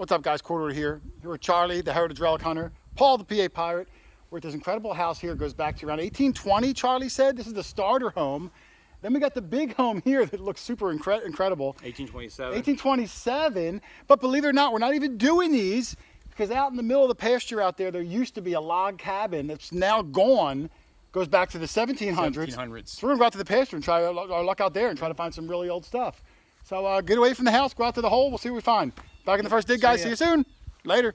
What's up, guys? Hoarder here. Here with Charlie, the heritage relic hunter, Paul, the PA pirate. We're at this incredible house here. It goes back to around 1820, Charlie said. This is the starter home. Then we got the big home here that looks super incredible. 1827. 1827. But believe it or not, we're not even doing these because out in the middle of the pasture out there, there used to be a log cabin that's now gone. Goes back to the 1700s. So we're going to go out to the pasture and try our luck out there and try to find some really old stuff. So get away from the house, go out to the hole, we'll see what we find. Back in the first dig, guys. See you soon. Later.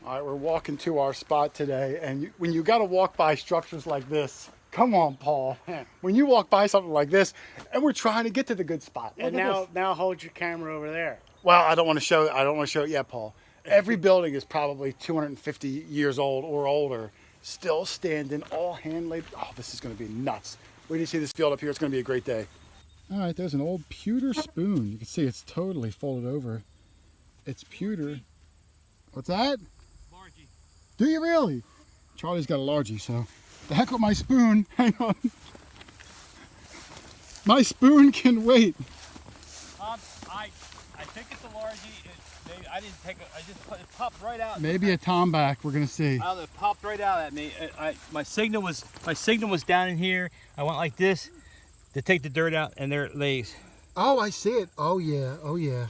All right, we're walking to our spot today, and when you got to walk by structures like this, come on, Paul. When you walk by something like this, and we're trying to get to the good spot. And now hold your camera over there. Well, I don't want to show it yet, Paul. Every building is probably 250 years old or older, still standing, all hand-laid. Oh, this is going to be nuts. Wait till you see this field up here. It's going to be a great day. All right, there's an old pewter spoon. You can see it's totally folded over. It's pewter. What's that? Largie. Do you really? Charlie's got a largie, so the heck with my spoon. Hang on. My spoon can wait. I think it's a largie. I didn't take it. It popped right out. Maybe a tomback. We're gonna see. I don't know, it popped right out at me. My signal was down in here. I went like this to take the dirt out, and there it lays. Oh, I see it. Oh yeah. Oh yeah.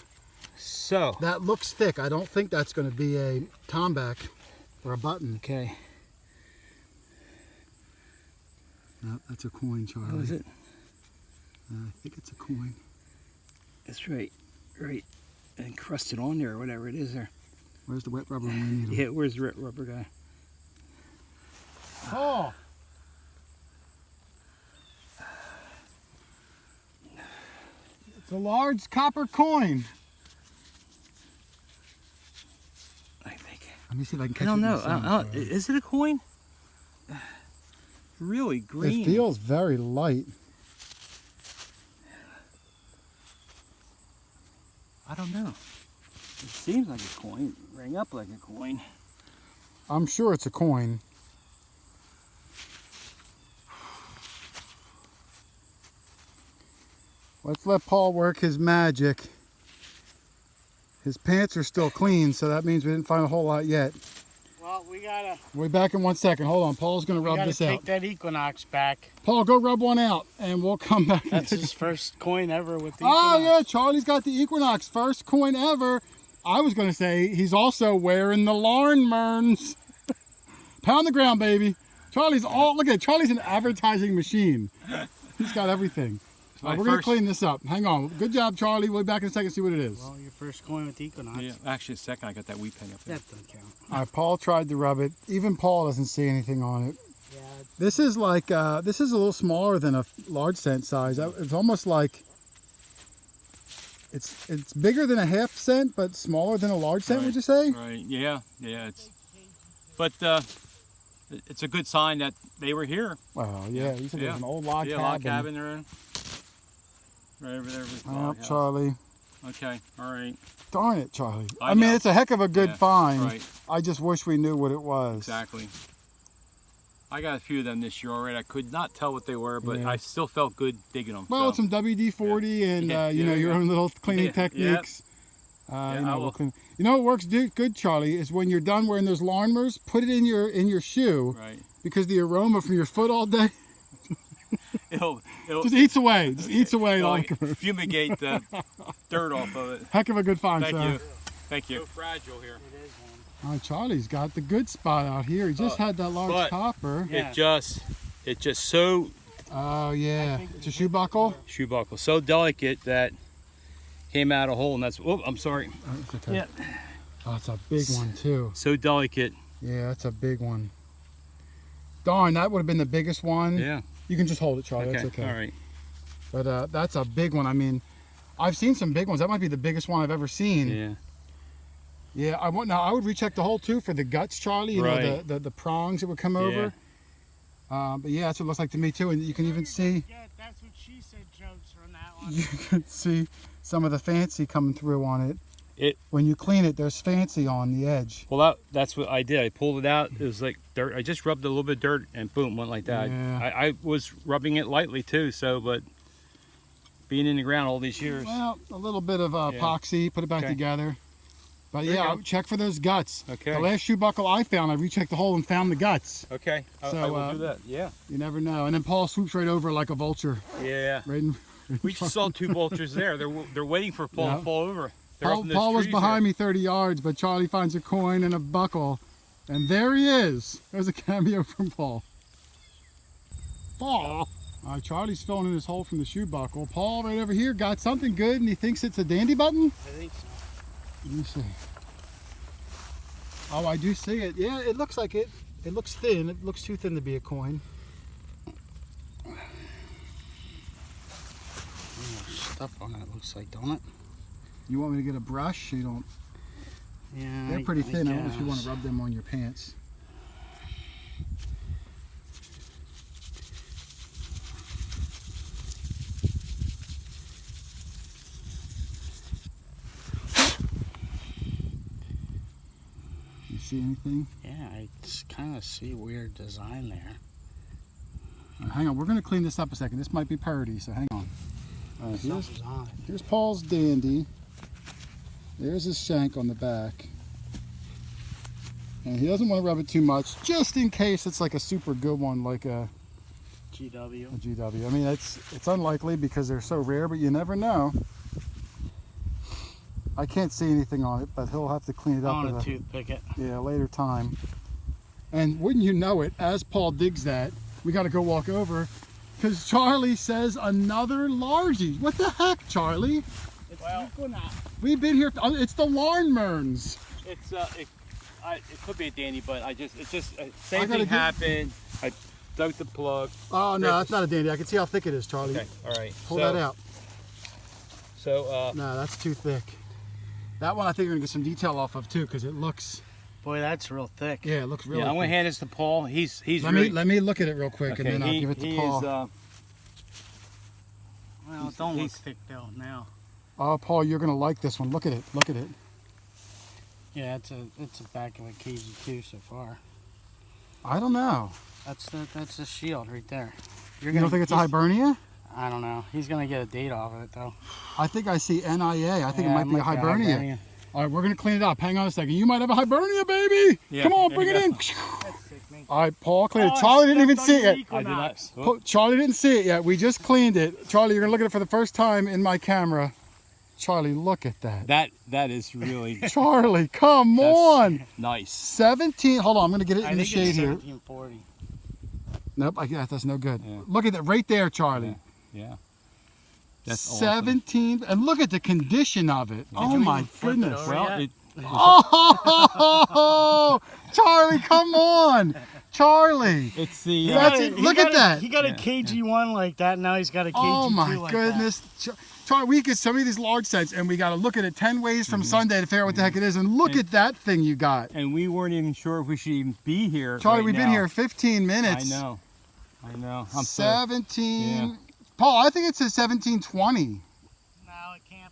So that looks thick. I don't think that's going to be a tomback or a button. Okay. No, that's a coin, Charlie. What is it? I think it's a coin. That's right encrusted on there or whatever it is there. Where's the wet rubber when we need them? Yeah, where's the rubber guy? Oh! It's a large copper coin. I think. Let me see if I can catch it. I don't know. Sun, Is it a coin? Really green. It feels very light. I don't know. It seems like a coin. Rang up like a coin. I'm sure it's a coin. Let's let Paul work his magic. His pants are still clean, so that means we didn't find a whole lot yet. Well, we gotta. We'll be back in 1 second. Hold on. Paul's gonna rub this out. Take that Equinox back. Paul, go rub one out, and we'll come back. That's his first coin ever with the Oh Equinox. yeah, Charlie's got the Equinox, first coin ever. I was gonna say he's also wearing the Larnmerns. Pound the ground, baby. Charlie's look at it. Charlie's an advertising machine. He's got everything. We're gonna clean this up. Hang on. Good job, Charlie. We'll be back in a second and see what it is. Well, your first coin with the Equinox. Yeah, actually, a second. I got that wheat penny up there. That doesn't count. All right, Paul tried to rub it. Even Paul doesn't see anything on it. Yeah. This is like this is a little smaller than a large cent size. It's almost like it's bigger than a half cent, but smaller than a large cent. Right. Would you say? Right. Yeah. But it's a good sign that they were here. Well, yeah. You said there's an old log cabin. Log cabin there. Right over there was the log house. Charlie. Okay. All right. Darn it, Charlie. I mean, know. it's a heck of a good find. Right. I just wish we knew what it was. Exactly. I got a few of them this year already. I could not tell what they were, but Yeah. I still felt good digging them. Well, so. some WD-40 and you know your own little cleaning techniques. You know what works good, Charlie, is when you're done wearing those Larnmers, put it in your shoe. Right. Because the aroma from your foot all day It'll just eats away. Just eats away. it'll fumigate the dirt off of it. Heck of a good find, Thank sir. you. Thank you. So fragile here. It is one. Oh, Charlie's got the good spot out here. He just had that large copper. Yeah. It just so Oh yeah, it's a shoe buckle. shoe buckle so delicate that came out a hole, and that's I'm sorry. Oh, it's okay. Yeah. Oh, it's a big one too. So delicate. Yeah, that's a big one. Darn, that would have been the biggest one. Yeah. You can just hold it, Charlie. Okay. That's okay. All right. But that's a big one. I mean, I've seen some big ones. That might be the biggest one I've ever seen. Yeah. Yeah. I would recheck the hole too for the guts, Charlie. You know, the prongs that would come over. But yeah, that's what it looks like to me too. And you can even see. That's what she said. Jokes from that one. You can see some of the fancy coming through on it. when you clean it, there's fancy on the edge. Well, that's what I did. I pulled it out. It was like dirt. I just rubbed a little bit of dirt and boom, went like that. Yeah. I was rubbing it lightly too, but being in the ground all these years. Well, a little bit of epoxy, put it back Okay. together. But There you yeah, go. check for those guts. Okay. The last shoe buckle I found, I rechecked the hole and found the guts. Okay, I So, will do that. Yeah. You never know. And then Paul swoops right over like a vulture. Yeah. Right in, We just saw two vultures there. They're waiting for Paul Yeah. to fall over. They're up Paul, in those Paul was trees behind there. me 30 yards, but Charlie finds a coin and a buckle. And there he is. There's a cameo from Paul. Paul. All right, Charlie's filling in his hole from the shoe buckle. Paul right over here got something good and he thinks it's a dandy button. I think so. Let me see. Oh, I do see it. Yeah, it looks like it. It looks thin. It looks too thin to be a coin. There's stuff on it, looks like, don't it? You want me to get a brush? You don't. Yeah. They're pretty thin. I don't know if you guess. want to rub them on your pants. You see anything? Yeah, I just kind of see weird design there. Hang on, we're going to clean this up a second. This might be purdy, so hang on. Here's, Something's on it. here's Paul's dandy. There's his shank on the back. And he doesn't want to rub it too much, just in case it's like a super good one, like a GW. GW. I mean, it's unlikely because they're so rare, but you never know. I can't see anything on it, but he'll have to clean it I up want at to toothpick it. later time. And wouldn't you know it, as Paul digs that, we got to go walk over because Charlie says another largie. What the heck, Charlie? Well, We've been here. It's the Larnmerns. It's it could be a dandy, but same gotta thing get- happened. I dug the plug. Oh no, that's not a dandy. I can see how thick it is, Charlie. Okay, all right. Pull that out. So No, that's too thick. That one I think you're gonna get some detail off of too, because it looks. boy, that's real thick. Yeah, it looks really. yeah, I'm gonna thick. hand this to Paul. He's Let me look at it real quick, okay, and then I'll give it to he Paul. is, Well, it don't look thick though now. Oh, Paul, you're gonna like this one. Look at it. Look at it. Yeah, it's a back of a KG2 so far. I don't know. That's the shield right there. You don't think it's a Hibernia? I don't know. He's gonna get a date off of it though. I think I see NIA. I think Yeah, it might be a Hibernia. Hibernia. All right, we're gonna clean it up. Hang on a second. You might have a Hibernia, baby. Yeah, Come on, there bring you it in. That's sick, man. All right, Paul, clean it. Oh, I Charlie didn't even stepped see on it your yet. I did not. Equinox. Charlie didn't see it yet. We just cleaned it. Charlie, you're gonna look at it for the first time in my camera. Charlie, look at that. That is really Charlie, come on. nice. 17. Hold on, I'm gonna get it I in the think shade it's here. 1740. Nope, that's no good. Yeah. Look at that right there, Charlie. Yeah. That's awesome. 17, and look at the condition of it. Oh you my even flip it goodness. over? Well, Yeah. it, Oh, Charlie, come on, Charlie. it's the That's it. Look at that. He got Yeah. a KG1 like that. Now he's got a KG2 Oh my like goodness. Charlie, we get some of these large sets, and we got to look at it 10 ways from Sunday to figure out what the heck it is. And look at that thing you got. and we weren't even sure if we should even be here. Charlie, right we've been now. here 15 I minutes. know. I'm 17. yeah. Paul, I think it says 1720. that. No, it can't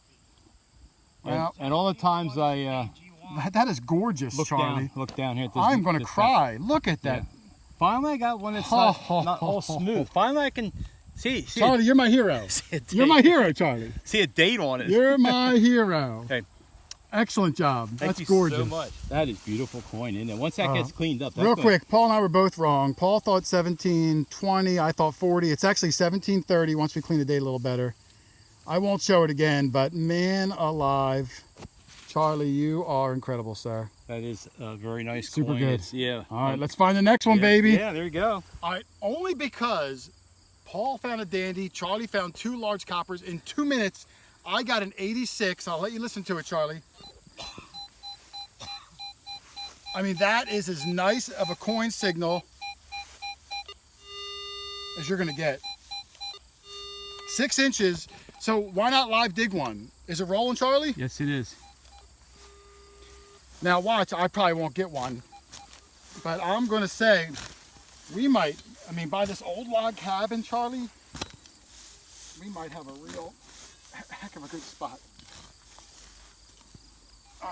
be. Well, and all the times I KG1. that is gorgeous, look Charlie. down here at this. I'm going to this cry. Look at that. Yeah. Finally, I got one that's not all smooth. Finally, I can see Charlie, you're my hero. see a date, You're my hero, Charlie. see a date on it. You're my hero. Okay. Excellent job. Thank That's you gorgeous. so much. That is beautiful coin, isn't it? Once that gets cleaned up. That's Real gonna- quick, Paul and I were both wrong. Paul thought 1720. I thought 40. It's actually 1730 once we clean the date a little better. I won't show it again, but man alive. Charlie, you are incredible, sir. That is a very nice Super coin. good. It's, yeah. All right, let's find the next one, baby. Yeah, there you go. All right, only because Paul found a dandy, Charlie found two large coppers. In 2 minutes, I got an 86. I'll let you listen to it, Charlie. I mean, that is as nice of a coin signal as you're gonna get. 6 inches, so why not live dig one? Is it rolling, Charlie? Yes, it is. Now watch, I probably won't get one, but I'm gonna say we might, I mean, by this old log cabin, Charlie, we might have a real heck of a good spot.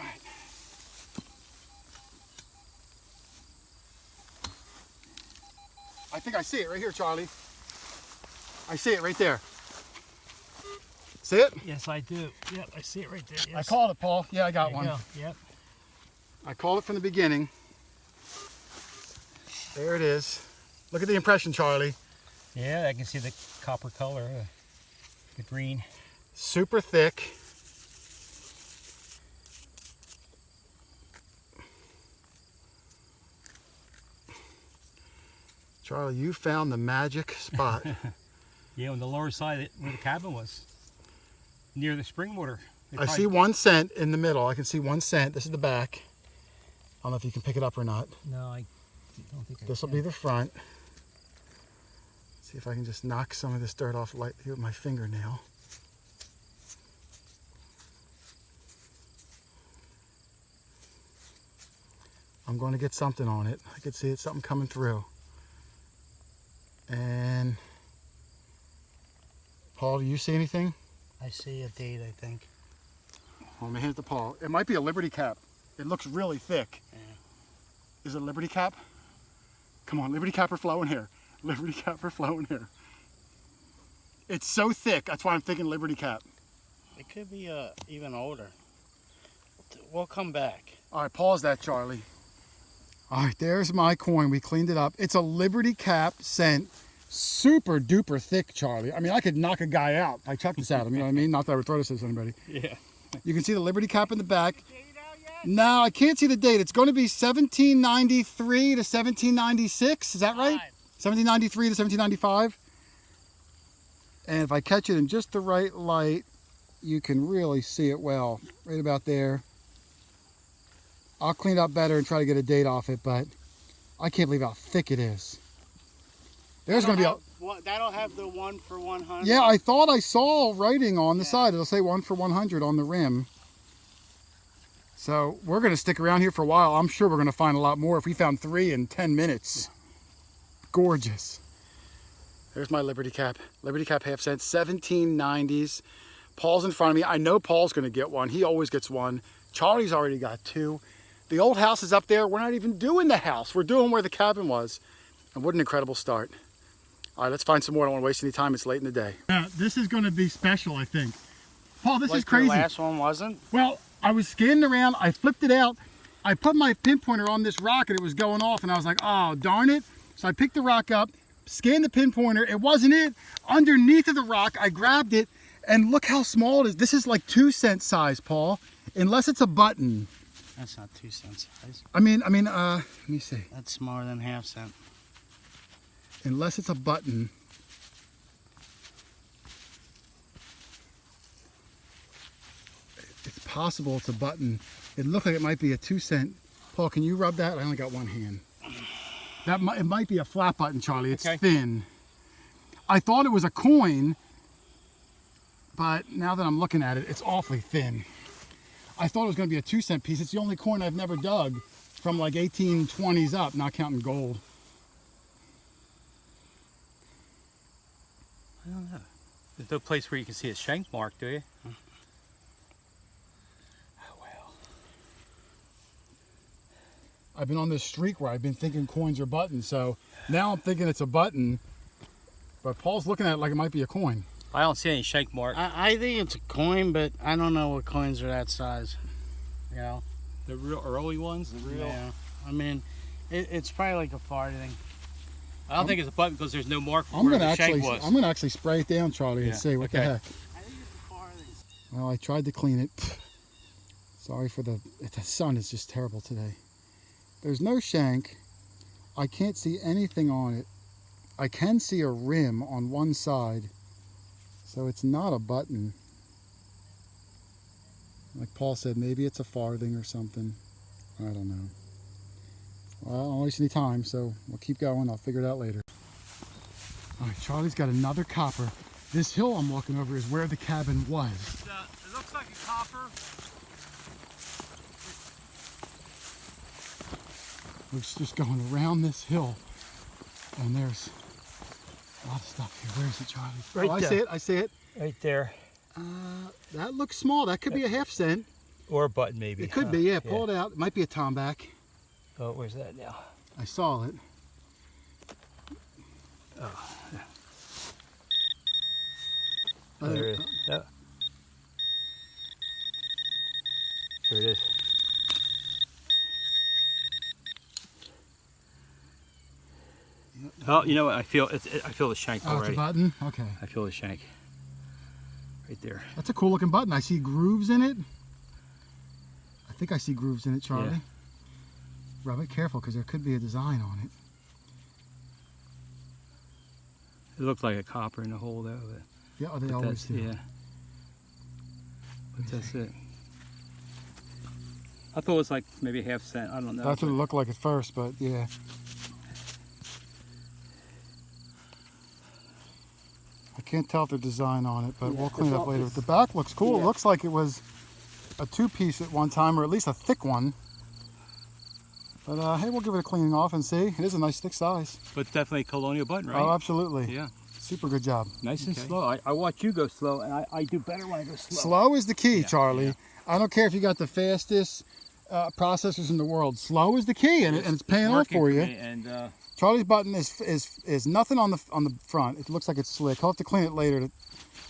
right. I think I see it right here, Charlie. I see it right there. See it? Yes, I do. Yep, I see it right there. Yes. I called it, Paul. Yeah, I got There one. you go. Yep. I called it from the beginning. There it is. Look at the impression, Charlie. Yeah, I can see the copper color, the green. Super thick. Charlie, you found the magic spot. Yeah, on the lower side where the cabin was, near the spring water. I see 1 cent in the middle. I can see 1 cent. This is the back. I don't know if you can pick it up or not. No, I don't think This will be the front. See if I can just knock some of this dirt off lightly with my fingernail. I'm going to get something on it. I can see it's something coming through. And Paul, do you see anything? I see a date, I think. Let me hand it to Paul. It might be a Liberty cap. It looks really thick. Yeah. Is it a Liberty cap? Come on, Liberty cap or flowing hair. Liberty cap or flowing hair. It's so thick, that's why I'm thinking Liberty cap. It could be even older. We'll come back. All right, pause that, Charlie. All right, there's my coin. We cleaned it up. It's a Liberty cap cent. Super duper thick, Charlie. I mean, I could knock a guy out if I chucked this at him, you know what I mean? Not that I would throw this at anybody. Yeah. You can see the Liberty cap in the back. No, I can't see the date. It's going to be 1793 to 1796. Is that right? 1793 to 1795. And if I catch it in just the right light, you can really see it well. Right about there. I'll clean it up better and try to get a date off it, but I can't believe how thick it is. There's going to be a... That'll have the 1 for 100. Yeah, I thought I saw writing on the side. It'll say 1 for 100 on the rim. So we're going to stick around here for a while. I'm sure we're going to find a lot more if we found 3 in 10 minutes. Gorgeous. There's my Liberty cap. Liberty cap half cent, 1790s. Paul's in front of me. I know Paul's going to get one. He always gets one. Charlie's already got 2. The old house is up there. We're not even doing the house. We're doing where the cabin was. And what an incredible start. All right, let's find some more. I don't want to waste any time. It's late in the day. This is going to be special, I think. Paul, this is crazy. The last one wasn't? Well, I was scanning around. I flipped it out. I put my pinpointer on this rock and it was going off. And I was like, oh, darn it. So I picked the rock up, scanned the pinpointer. It wasn't it. Underneath of the rock, I grabbed it. And look how small it is. This is like 2 cent size, Paul. Unless it's a button. That's not 2 cents size. I mean, let me see. That's smaller than half cent. Unless it's a button. It's possible it's a button. It looked like it might be a 2 cent. Paul, can you rub that? I only got one hand. It might be a flat button, Charlie. It's thin. I thought it was a coin, but now that I'm looking at it, it's awfully thin. I thought it was going to be a 2 cent piece. It's the only coin I've never dug from like 1820s up, not counting gold. I don't know. There's no place where you can see a shank mark, do you? Oh, well. I've been on this streak where I've been thinking coins are buttons, so now I'm thinking it's a button, but Paul's looking at it like it might be a coin. I don't see any shank mark. I think it's a coin, but I don't know what coins are that size. You know? The real early ones? The real? Yeah. I mean, it's probably like a farthing. I don't think it's a button because there's no mark I'm where gonna the shank was. I'm gonna actually spray it down, Charlie, and see what the heck. I think it's a farthing. Well, I tried to clean it. Sorry for the sun is just terrible today. There's no shank. I can't see anything on it. I can see a rim on one side, so it's not a button. Like Paul said, maybe it's a farthing or something. I don't know. Well, I don't waste any time, so we'll keep going. I'll figure it out later. All right, Charlie's got another copper. This hill I'm walking over is where the cabin was. It looks like a copper. We're just going around this hill, and there's a lot of stuff here. Where is it, Charlie? Right I there. see it. I see it. Right there. That looks small. That could be a half cent. Or a button maybe. It could be, yeah. Pull it out. It might be a tomback. Oh, where's that now? I saw it. Oh, yeah. Oh, There it is. Yeah. There it is. Oh, you know what? I feel I feel the shank Oh, already. it's a button? Okay. I feel the shank. Right there. That's a cool looking button. I see grooves in it. I think I see grooves in it, Charlie. Yeah. Rub it careful because there could be a design on it. It looks like a copper in the hole though. But, Yeah, they but always do. Yeah. But that's it. I thought it was like maybe half cent. I don't know. That's what it looked like at first, but yeah. I can't tell if there's design on it, but we'll clean it up later. The back looks cool. Yeah. It looks like it was a two-piece at one time, or at least a thick one. But hey, we'll give it a cleaning off and see. It is a nice thick size. But it's definitely a Colonial button, right? Oh, absolutely. Yeah. Super good job. Nice and slow. I watch you go slow, and I do better when I go slow. Slow is the key, Charlie. Yeah. I don't care if you got the fastest processors in the world. Slow is the key, and it's paying off for you. And Charlie's button is nothing on the front. It looks like it's slick. I'll have to clean it later.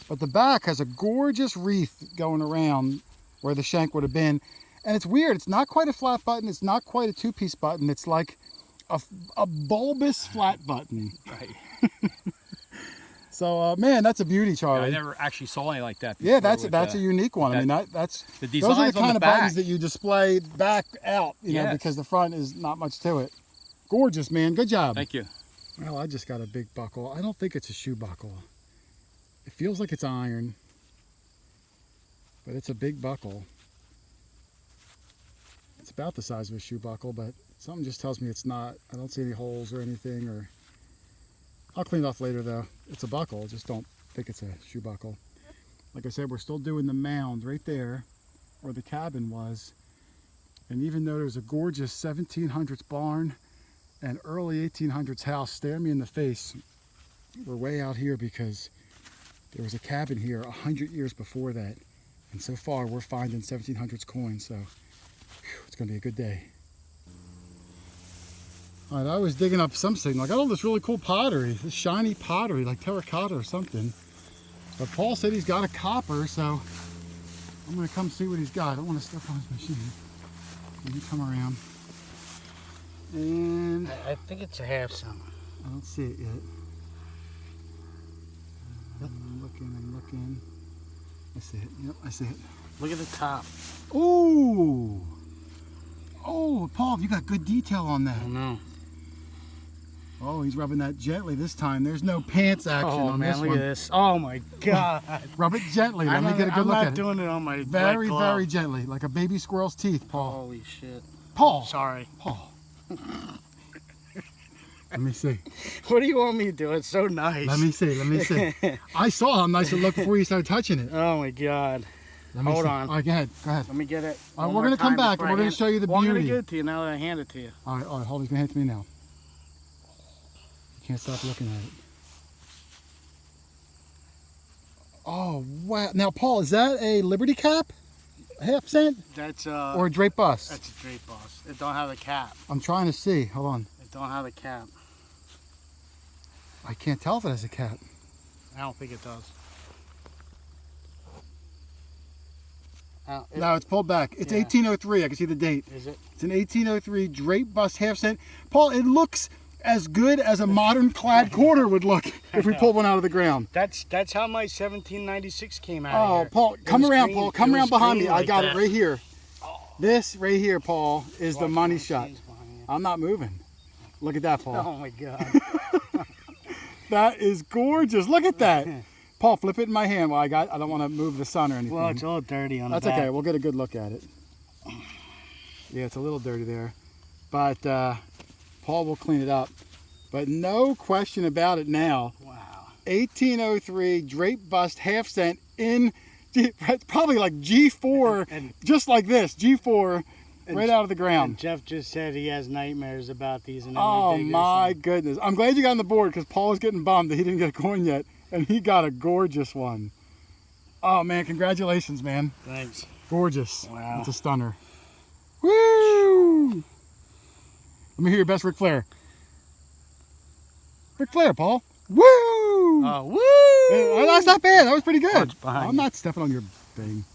But the back has a gorgeous wreath going around where the shank would have been. And it's weird. It's not quite a flat button. It's not quite a two-piece button. It's like a bulbous flat button. right. So, man, that's a beauty, Charlie. Yeah, I never actually saw any like that before. Yeah, that's a unique one. I mean, that's the those are the designs on kind the of back. buttons that you display back out, you know, Yes. because the front is not much to it. Gorgeous, man. Good job. Thank you. Well, I just got a big buckle. I don't think it's a shoe buckle. It feels like it's iron, but it's a big buckle. It's about the size of a shoe buckle, but something just tells me it's not. I don't see any holes or anything, or I'll clean it off later though. It's a buckle, just don't think it's a shoe buckle. Like I said, we're still doing the mound right there where the cabin was. And even though there's a gorgeous 1700s barn and early 1800s house staring me in the face, we're way out here because there was a cabin here 100 years before that. And so far we're finding 1700s coins, so it's gonna be a good day. All right, I was digging up some signal. I got all this really cool pottery, this shiny pottery, like terracotta or something. But Paul said he's got a copper, so I'm gonna come see what he's got. I don't want to step on his machine. Let me come around. And I think it's a half cent. I don't see it yet. I'm looking. I see it. Yep, I see it. Look at the top. Ooh! Oh, Paul, you got good detail on I that. don't know. Oh, he's rubbing that gently this time. There's no pants action Oh on man, this look one. at this. Oh my God. Rub it gently. Let me get a good I'm look not at it. doing it on my Very, right glove. very gently, like a baby squirrel's teeth, Paul. Holy shit. Paul! Sorry. Paul. Let me see. What do you want me to do? It's so nice. Let me see. I saw how nice it looked before you started touching it. Oh my God. Let me Hold see. on. All right, go ahead. Let me get it. All right, one we're more gonna come time back before and we're I gonna show you the I'm gonna beauty. give it to you now that I hand it to you. All right, hold on. He's gonna hand it to me now. You can't stop looking at it. Oh, wow. Now, Paul, is that a Liberty cap? A half cent? That's Or a drape bust? that's a drape boss. It don't have a cap. I'm trying to see. Hold on. It don't have a cap. I can't tell if it has a cap. I don't think it does. No, it's pulled back. It's Yeah. 1803. I can see the date. Is it? It's an 1803 drape bust half cent. Paul, it looks as good as a modern clad quarter would look if we pulled one out of the ground. That's how my 1796 came out. Oh, here. Paul, It come was around, green- Paul. it Come was around behind me. green I like got that. it right here. This right here, Paul, is the Watch money my shot. machines behind you. I'm not moving. Look at that, Paul. Oh my God. That is gorgeous. Look at that. Paul, flip it in my hand. Well, I don't want to move the sun or anything. Well, it's all dirty on That's the back. okay. We'll get a good look at it. Yeah, it's a little dirty there. But Paul will clean it up. But no question about it now. Wow. 1803 drape bust half cent in probably like G4, And- just like this, G4, right out of the ground. And Jeff just said he has nightmares about these. And Oh every my goodness. I'm glad you got on the board because Paul was getting bummed that he didn't get a coin yet. And he got a gorgeous one. Oh man, congratulations, man. Thanks. Gorgeous. Wow. It's a stunner. Woo! Let me hear your best Ric Flair. Ric Flair, Paul. Woo! Woo! Hey, that's not bad. That was pretty good. behind I'm not stepping on your thing.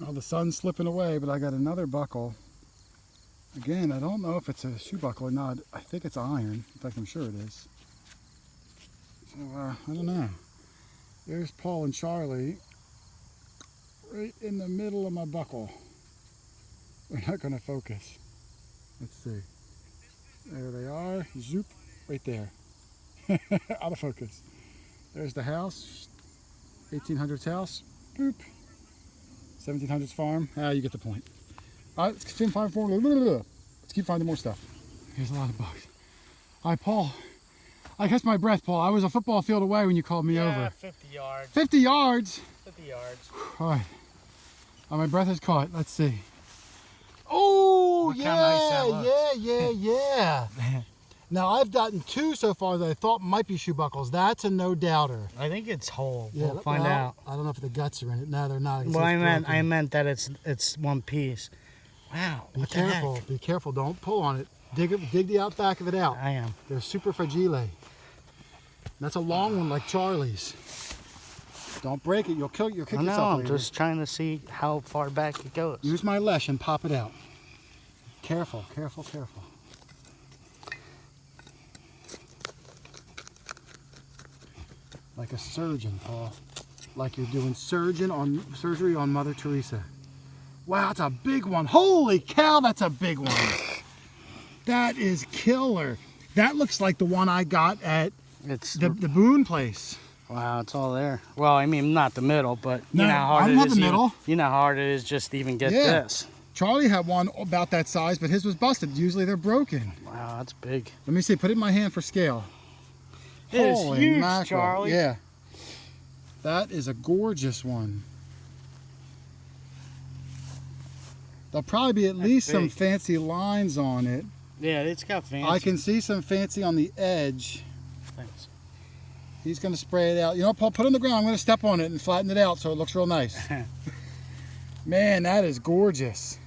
Oh, the sun's slipping away, but I got another buckle. Again, I don't know if it's a shoe buckle or not. I think it's iron. In fact, I'm sure it is. So, I don't know. There's Paul and Charlie right in the middle of my buckle. They're not going to focus. Let's see. There they are. Zoop. Right there. Out of focus. There's the house. 1800s house. Boop. 1700s farm. You get the point. All right, let's keep finding more stuff. Here's a lot of bugs. All right, Paul. I catch my breath, Paul. I was a football field away when you called me over. 50 yards. 50 yards? 50 yards. All right. My breath is caught. Let's see. Oh, Look how nice that looks. yeah. Now, I've gotten 2 so far that I thought might be shoe buckles. That's a no doubter. I think it's whole. Yeah, We'll find out. I don't know if the guts are in it. No, they're not. Well, I meant that it's one piece. Wow. Be What careful. the heck? Be careful. Don't pull on it. Dig the out back of it out. I am. They're super fragile. That's a long one like Charlie's. Don't break it. You'll kick I yourself know. I'm later. just trying to see how far back it goes. Use my leash and pop it out. Careful. Like a surgeon, Paul. Like you're doing surgery on Mother Teresa. Wow, that's a big one. Holy cow, that's a big one. That is killer. That looks like the one I got at It's the Boone place. wow. It's all there. Well, I mean, not the middle, but you No, know how hard I'm it not is. the middle. You know how hard it is just to even get Yeah. this. Charlie had one about that size, but his was busted. Usually they're broken. Wow, that's big. Let me see. Put it in my hand for scale. It is Holy huge, mackerel. Charlie. Yeah. That is a gorgeous one. There'll probably be at least some big. fancy lines on it. Yeah, it's got fancy. I can see some fancy on the edge. Thanks. He's going to spray it out. You know, Paul, put it on the ground. I'm going to step on it and flatten it out so it looks real nice. Man, that is gorgeous.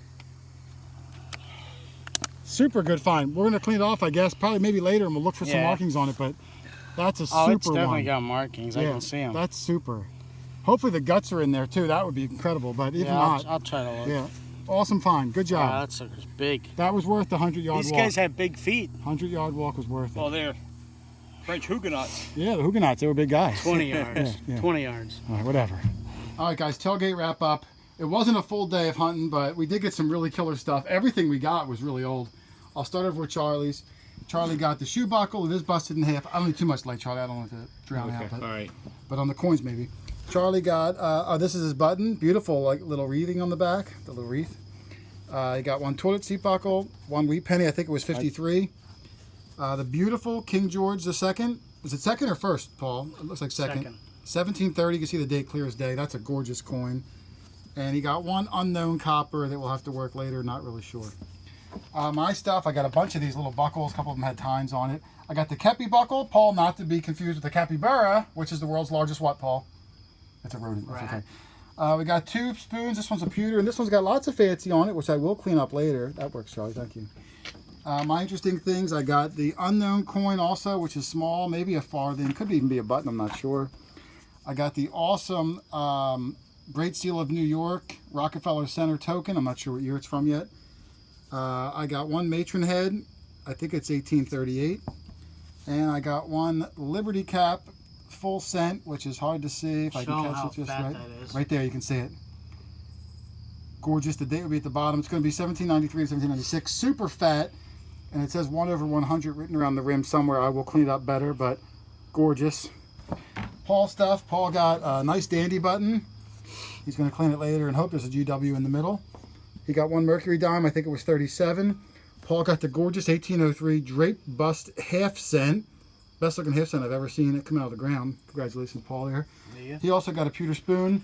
Super good find. We're going to clean it off, I guess. Probably maybe later, and we'll look for some Yeah. markings on it. But that's a Oh, super it's definitely one. got markings. I can see them. That's super. Hopefully the guts are in there too. That would be incredible. But if Yeah, not, I'll try to look. yeah, awesome find. Good job. Wow, that sucker's big. That was worth the 100-yard These walk. guys have big feet. 100-yard walk was worth it. Well, they're French Huguenots. Yeah, the Huguenots, they were big guys. 20 yards. Yeah. 20 yards. All right, whatever. All right, guys, tailgate wrap up. It wasn't a full day of hunting, but we did get some really killer stuff. Everything we got was really old. I'll start over with Charlie's. Charlie got the shoe buckle. It is busted in half. I don't need too much light, Charlie. I don't want to drown out. But, all right. but on the coins, maybe. Charlie got, this is his button. Beautiful, like little wreathing on the back, the little wreath. He got one toilet seat buckle, one wheat penny. I think it was 53. The beautiful King George II. Was it second or first, Paul? It looks like second. 1730. You can see the date clear as day. That's a gorgeous coin. And he got one unknown copper that will have to work later. Not really sure. My stuff, I got a bunch of these little buckles. A couple of them had tines on it. I got the Kepi buckle, Paul, not to be confused with the capybara, which is the world's largest what, Paul? It's a rodent. That's okay. We got 2 spoons. This one's a pewter, and this one's got lots of fancy on it, which I will clean up later. That works, Charlie. Thank you. My interesting things, I got the unknown coin also, which is small, maybe a farthing. Could even be a button, I'm not sure. I got the awesome Great Seal of New York Rockefeller Center token. I'm not sure what year it's from yet. I got one matron head. I think it's 1838. And I got one Liberty Cap full scent, which is hard to see if I can catch it just right. Right there, you can see it. Gorgeous. The date will be at the bottom. It's going to be 1793 to 1796. Super fat. And it says 1/100 written around the rim somewhere. I will clean it up better, but gorgeous. Paul stuff. Paul got a nice dandy button. He's going to clean it later and hope there's a GW in the middle. He got one Mercury dime. I think it was 37. Paul got the gorgeous 1803 Drape Bust half cent. Best looking half cent I've ever seen it come out of the ground. Congratulations, Paul, there. Yeah. He also got a pewter spoon,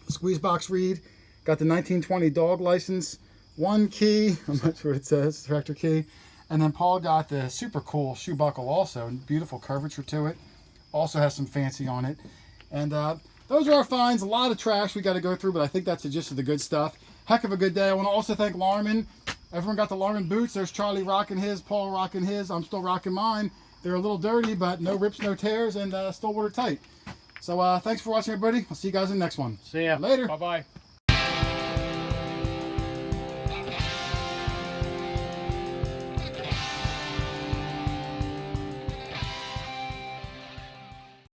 squeeze box reed, got the 1920 dog license, one key, I'm not sure what it says, tractor key. And then Paul got the super cool shoe buckle also, beautiful curvature to it. Also has some fancy on it. And those are our finds. A lot of trash we got to go through, but I think that's the gist of the good stuff. Heck of a good day. I want to also thank Larnmern. Everyone got the Larnmern boots. There's Charlie rocking his, Paul rocking his. I'm still rocking mine. They're a little dirty, but no rips, no tears, and still watertight. So thanks for watching, everybody. I'll see you guys in the next one. See ya. Later. Bye-bye.